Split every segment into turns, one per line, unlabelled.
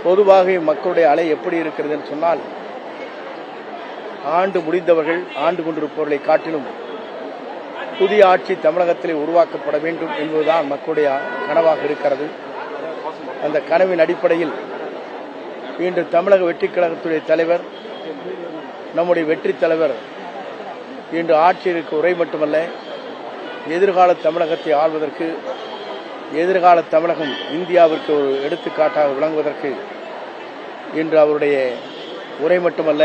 பொதுவாக மக்களுடைய அலை எப்படி இருக்கிறது என்று சொன்னால், ஆண்டு முடிந்தவர்கள் ஆண்டு கொண்டிருப்பவர்களை காட்டிலும் புதிய ஆட்சி தமிழகத்திலே உருவாக்கப்பட வேண்டும் என்பதுதான் மக்களுடைய கனவாக இருக்கிறது. அந்த கனவின் அடிப்படையில் இன்று தமிழக வெற்றிக் கழகத்துடைய தலைவர், நம்முடைய வெற்றி தலைவர் இன்று ஆட்சியிற்கு உரை மட்டுமல்ல, எதிர்கால தமிழகத்தை ஆள்வதற்கு, எதிர்கால தமிழகம் இந்தியாவிற்கு ஒரு எடுத்துக்காட்டாக விளங்குவதற்கு இன்று அவருடைய உரை மட்டுமல்ல,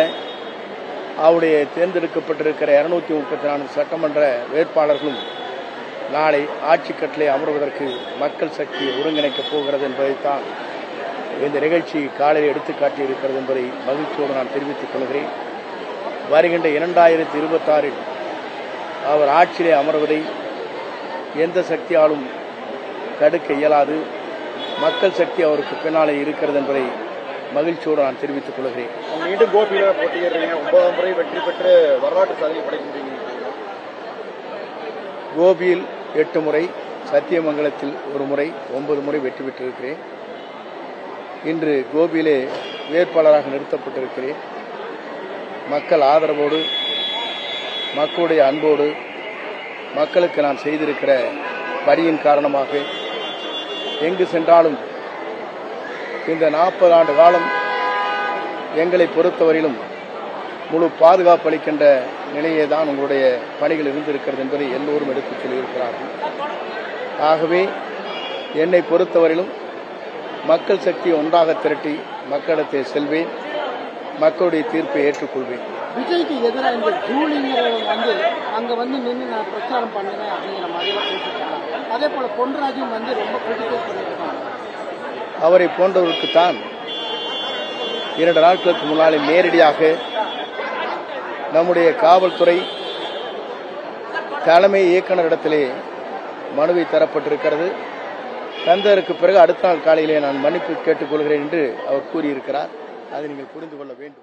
அவருடைய தேர்ந்தெடுக்கப்பட்டிருக்கிற 234 சட்டமன்ற வேட்பாளர்களும் நாளை ஆட்சி கட்டளை அமர்வதற்கு மக்கள் சக்தி ஒருங்கிணைக்கப் போகிறது என்பதைத்தான் இந்த நிகழ்ச்சி காலையில் எடுத்துக்காட்டியிருக்கிறது என்பதை மகிழ்ச்சியோடு நான் தெரிவித்துக் கொள்கிறேன். வருகின்ற 2026 அவர் ஆட்சியிலே அமர்வதை எந்த சக்தியாலும் தடுக்க இயலாது. மக்கள் சக்தி அவருக்கு பின்னாலே இருக்கிறது என்பதை மகிழ்ச்சியோடு நான் தெரிவித்துக் கொள்கிறேன்.
மீண்டும் கோபியில போட்டியிடுறீங்க, 9 முறை வெற்றி பெற்று வரலாற்று சாதனை படைக்கின்றீங்க.
கோபியில் 8 முறை, சத்தியமங்கலத்தில் 1 முறை, 9 முறை வெற்றி பெற்றிருக்கிறேன். இன்று கோபியிலே வேட்பாளராக நிறுத்தப்பட்டிருக்கிறேன். மக்கள் ஆதரவோடு, மக்களுடைய அன்போடு, மக்களுக்கு நான் செய்திருக்கிற பணியின் காரணமாக எங்கு சென்றாலும் இந்த 40 ஆண்டு காலம் எங்களை பொறுத்தவரையிலும் முழு பாதுகாப்பு அளிக்கின்ற நிலையே தான் உங்களுடைய பணிகள் இருந்திருக்கிறது என்பதை எல்லோரும் எடுத்துச் சொல்லியிருக்கிறார்கள். ஆகவே என்னை பொறுத்தவரையிலும் மக்கள் சக்தியை ஒன்றாக திரட்டி மக்களிடத்தை செல்வேன், மக்களுடைய தீர்ப்பை ஏற்றுக்கொள்வேன்.
விஜய்க்கு எதிராக இந்த ஜூலிங்கிறவங்க அங்கே நின்று நான் பிரச்சாரம் பண்ணினேன் அப்படிங்கிற மாதிரிலாம் பேசியிருக்காங்க. அதே போல பொன்ராஜும் ரொம்ப கிரிட்டிசைஸ் பண்ணியிருக்காங்க.
அவரை போன்றவருக்குத்தான் 2 நாட்களுக்கு முன்னாலே நேரடியாக நம்முடைய காவல்துறை தலைமை இயக்குநரிடத்திலே மனுவை தரப்பட்டிருக்கிறது. தந்ததற்கு பிறகு அடுத்த நாள் காலையிலே நான் மன்னிப்பு கேட்டுக்கொள்கிறேன் என்று அவர் கூறியிருக்கிறார். அதை நீங்கள் புரிந்து கொள்ள வேண்டும்.